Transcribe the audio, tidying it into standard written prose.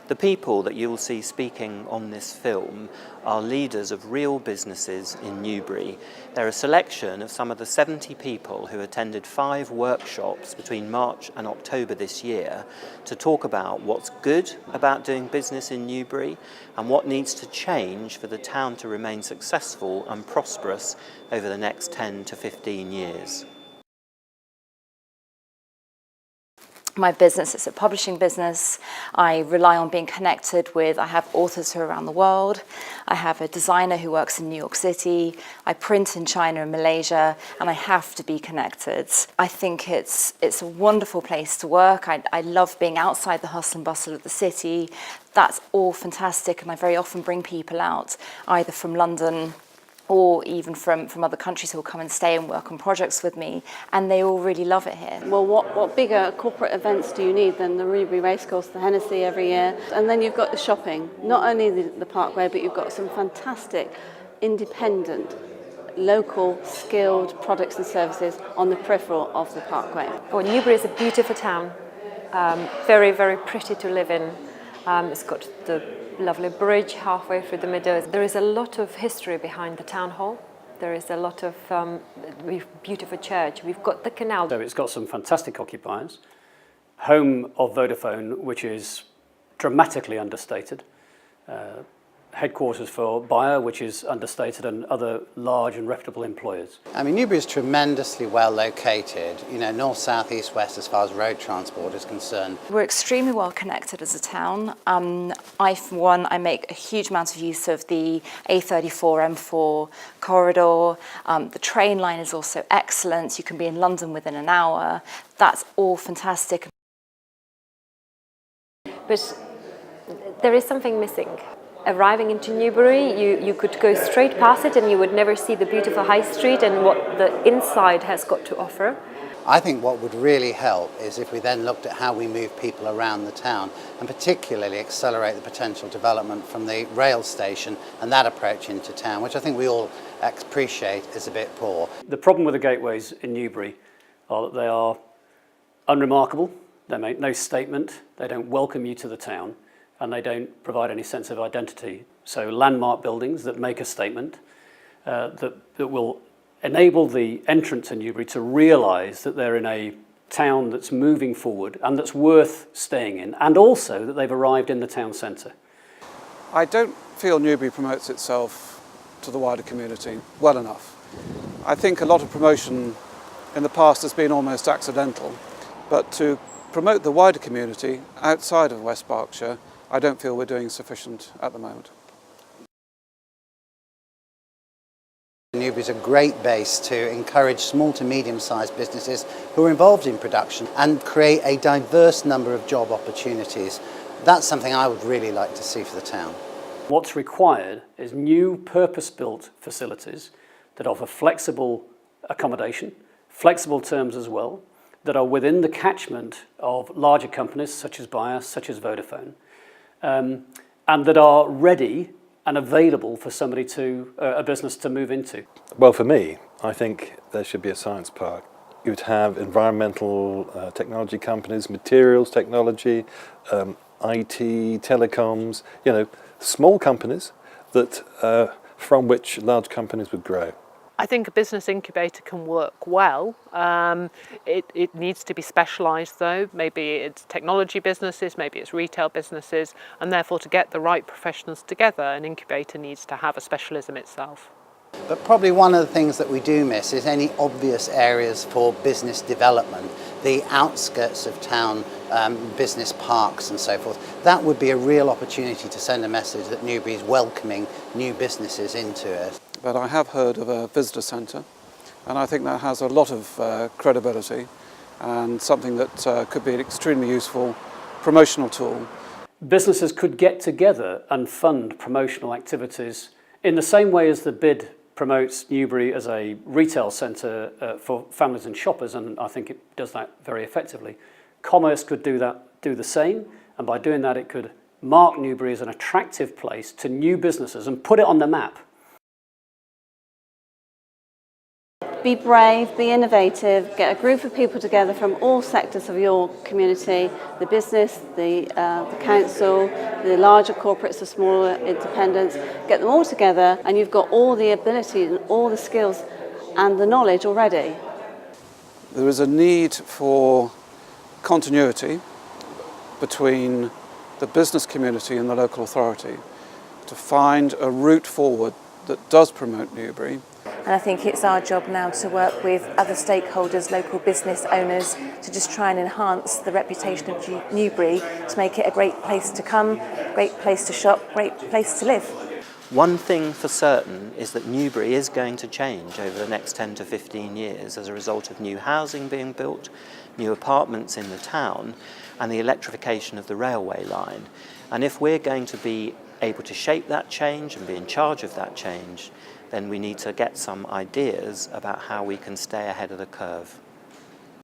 The people that you'll see speaking on this film are leaders of real businesses in Newbury. They're a selection of some of the 70 people who attended 5 workshops between March and October this year to talk about what's good about doing business in Newbury and what needs to change for the town to remain successful and prosperous over the next 10 to 15 years. My business is a publishing business. I rely on being connected with, I have authors who are around the world. I have a designer who works in New York City. I print in China and Malaysia, and I have to be connected. I think it's a wonderful place to work. I love being outside the hustle and bustle of the city. That's all fantastic, and I very often bring people out, either from London or even from other countries who will come and stay and work on projects with me, and they all really love it here. Well, what bigger corporate events do you need than the Newbury Racecourse, the Hennessy every year? And then you've got the shopping, not only the Parkway, but you've got some fantastic, independent, local, skilled products and services on the peripheral of the Parkway. Well, Newbury is a beautiful town, very, very pretty to live in. It's got the lovely bridge halfway through the middle. There is a lot of history behind the town hall. There is a lot of beautiful church. We've got the canal. So it's got some fantastic occupiers. Home of Vodafone, which is dramatically understated. Headquarters for Bayer, which is understated, and other large and reputable employers. I mean, Newbury is tremendously well located, north, south, east, west as far as road transport is concerned. We're extremely well connected as a town. For one, I make a huge amount of use of the A34 M4 corridor. The train line is also excellent. You can be in London within an hour. That's all fantastic. But there is something missing. Arriving into Newbury, you could go straight past it and you would never see the beautiful high street and what the inside has got to offer. I think what would really help is if we then looked at how we move people around the town and particularly accelerate the potential development from the rail station and that approach into town, which I think we all appreciate is a bit poor. The problem with the gateways in Newbury are that they are unremarkable, they make no statement, they don't welcome you to the town, and they don't provide any sense of identity. So landmark buildings that make a statement, that will enable the entrant to Newbury to realise that they're in a town that's moving forward and that's worth staying in, and also that they've arrived in the town centre. I don't feel Newbury promotes itself to the wider community well enough. I think a lot of promotion in the past has been almost accidental, but to promote the wider community outside of West Berkshire, I don't feel we're doing sufficient at the moment. Newbury is a great base to encourage small to medium-sized businesses who are involved in production and create a diverse number of job opportunities. That's something I would really like to see for the town. What's required is new purpose-built facilities that offer flexible accommodation, flexible terms as well, that are within the catchment of larger companies such as Bayer, such as Vodafone, and that are ready and available for somebody a business to move into. Well, for me, I think there should be a science park. You would have environmental technology companies, materials technology, IT, telecoms, small companies that from which large companies would grow. I think a business incubator can work well. It needs to be specialised though. Maybe it's technology businesses, maybe it's retail businesses, and therefore to get the right professionals together, an incubator needs to have a specialism itself. But probably one of the things that we do miss is any obvious areas for business development, the outskirts of town, business parks and so forth. That would be a real opportunity to send a message that Newbury is welcoming new businesses into it. But I have heard of a visitor centre, and I think that has a lot of credibility and something that could be an extremely useful promotional tool. Businesses could get together and fund promotional activities in the same way as the bid promotes Newbury as a retail centre for families and shoppers, and I think it does that very effectively. Commerce could do the same, and by doing that it could mark Newbury as an attractive place to new businesses and put it on the map. Be brave, be innovative, get a group of people together from all sectors of your community, the business, the council, the larger corporates, the smaller independents, get them all together and you've got all the ability and all the skills and the knowledge already. There is a need for continuity between the business community and the local authority to find a route forward that does promote Newbury. And I think it's our job now to work with other stakeholders, local business owners, to just try and enhance the reputation of Newbury, to make it a great place to come, great place to shop, great place to live. One thing for certain is that Newbury is going to change over the next 10 to 15 years as a result of new housing being built, new apartments in the town, and the electrification of the railway line. And if we're going to be able to shape that change and be in charge of that change, then we need to get some ideas about how we can stay ahead of the curve.